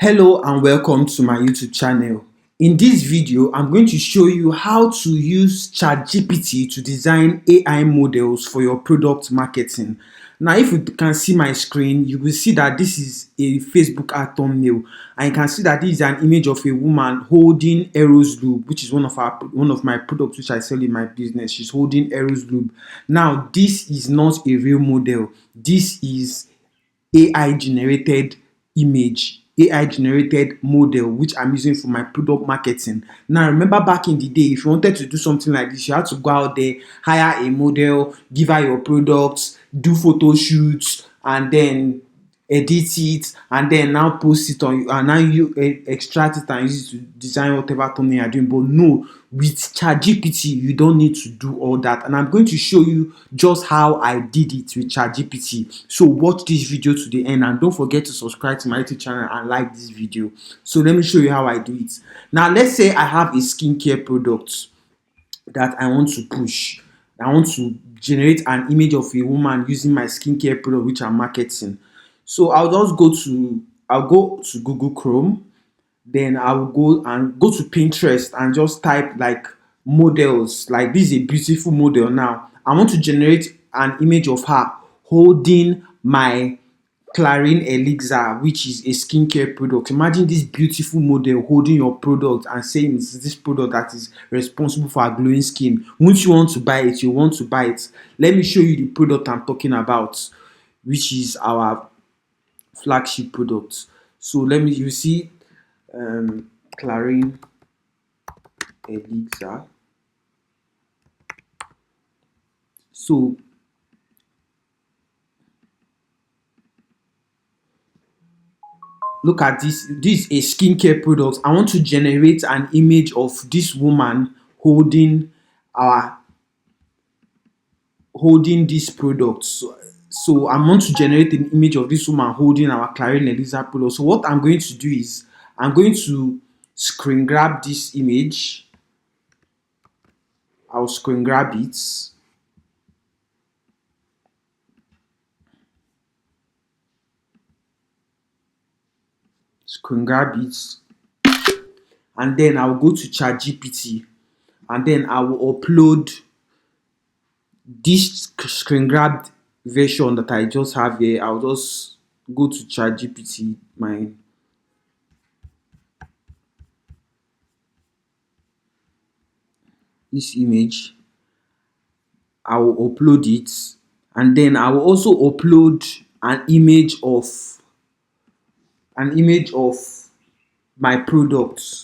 Hello and welcome to my YouTube channel. In this video, I'm going to show you how to use ChatGPT to design AI models for your product marketing. Now, if you can see my screen, you will see that this is a Facebook ad thumbnail, and you can see that this is an image of a woman holding Eros Lube, which is one of my products which I sell in my business. She's holding Eros Lube. Now, this is not a real model. This is AI generated image, AI generated model, which I'm using for my product marketing. Now, remember back in the day, if you wanted to do something like this, you had to go out there, hire a model, give her your products, do photo shoots, and then edit it, and then now post it on, and now you extract it and use it to design whatever thumbnail you're doing. But no, with ChatGPT you don't need to do all that, and I'm going to show you just how I did it with ChatGPT. So watch this video to the end, and don't forget to subscribe to my YouTube channel and like this video. So let me show you how I do it. Now, let's say I have a skincare product that I want to push. I want to generate an image of a woman using my skincare product which I'm marketing. So I'll go to Google Chrome, then I'll go to Pinterest and just type like models. Like, this is a beautiful model. Now I want to generate an image of her holding my Clarine Elixir, which is a skincare product. Imagine this beautiful model holding your product and saying it's this product that is responsible for our glowing skin. Once you want to buy it, you want to buy it. Let me show you the product I'm talking about, which is our flagship product. So you see Clarine Elixir. So look at this. This is a skincare product. I want to generate an image of this woman holding our holding this product. So I want to generate an image of this woman holding our Clarine Elixir product. So what I'm going to do is I'm going to screen grab this image. I'll screen grab it. Screen grab it. And then I'll go to ChatGPT, and then I will upload this screen grabbed version that I just have here. I'll just go to ChatGPT, this image. I will upload it, and then I will also upload an image of my products.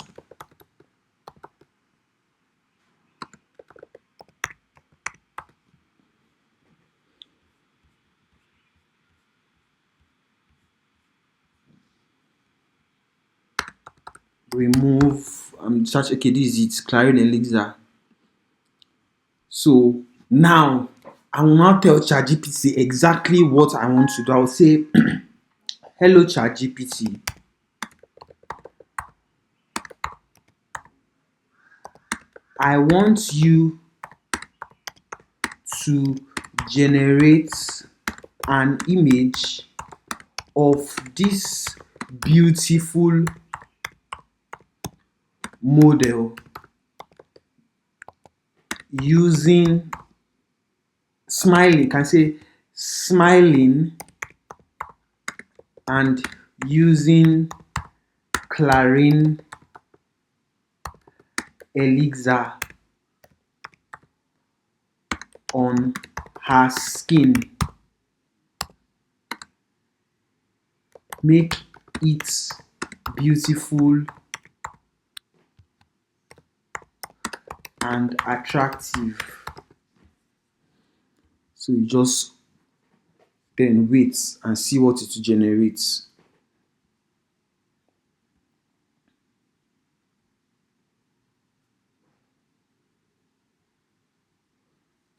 Remove search. Okay, this is it, Clarine Elixir. So now I will now tell ChatGPT exactly what I want to do. I will say, hello ChatGPT, I want you to generate an image of this beautiful model using smiling. Can say smiling and using Clarine Elixir on her skin. Make it beautiful and attractive. So you just then wait and see what it generates.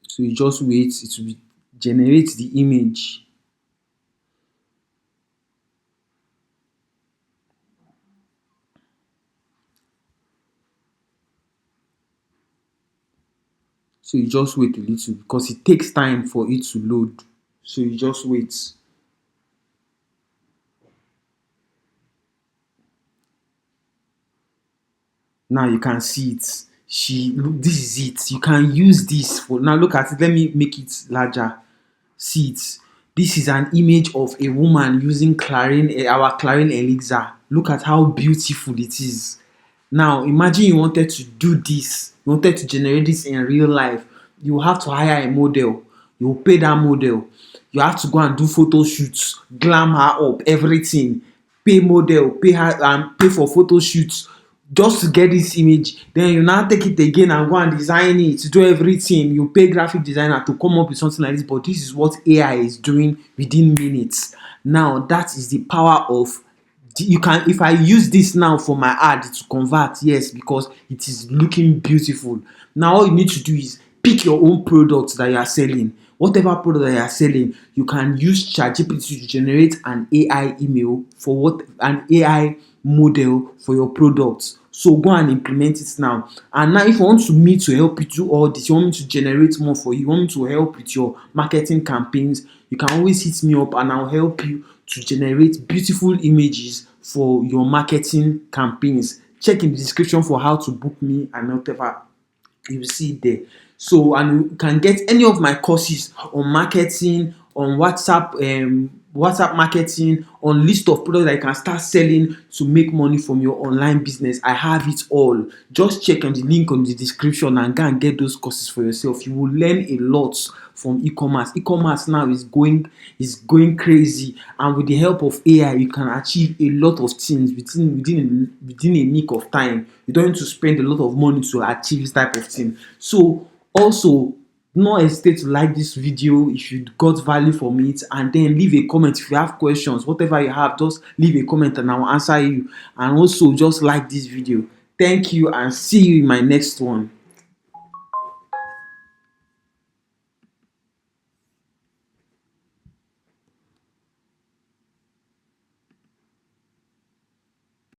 So you just wait, it will generate the image. So you just wait a little because it takes time for it to load. So you just wait. Now you can see it. This is it. You can use this for now. Look at it. Let me make it larger. See it. This is an image of a woman using our Clarine elixir. Look at how beautiful it is. Now imagine you wanted to do this, you wanted to generate this in real life. You have to hire a model. You will pay that model. You have to go and do photo shoots, glam her up, everything. Pay model, pay her and pay for photo shoots just to get this image. Then you now take it again and go and design it, do everything. You pay graphic designer to come up with something like this, but this is what AI is doing within minutes. Now that is the power of, you can, if I use this now for my ad to convert, yes, because it is looking beautiful. Now all you need to do is pick your own product that you are selling. Whatever product that you are selling, you can use ChatGPT to generate an AI email for what an AI model for your products. So go and implement it now. And now if you want me to help you do all this, you want me to generate more for you, you want me to help with your marketing campaigns, you can always hit me up and I'll help you to generate beautiful images for your marketing campaigns. Check in the description for how to book me and whatever, you will see it there. So, and you can get any of my courses on marketing, on WhatsApp marketing, on list of products that you can start selling to make money from your online business. I have it all. Just check on the link on the description and go and get those courses for yourself. You will learn a lot from e-commerce. E-commerce now is going crazy, and with the help of AI, you can achieve a lot of things within a nick of time. You don't need to spend a lot of money to achieve this type of thing. So also, do not hesitate to like this video if you got value from it, and then leave a comment if you have questions. Whatever you have, just leave a comment and I will answer you. And also just like this video. Thank you and see you in my next one.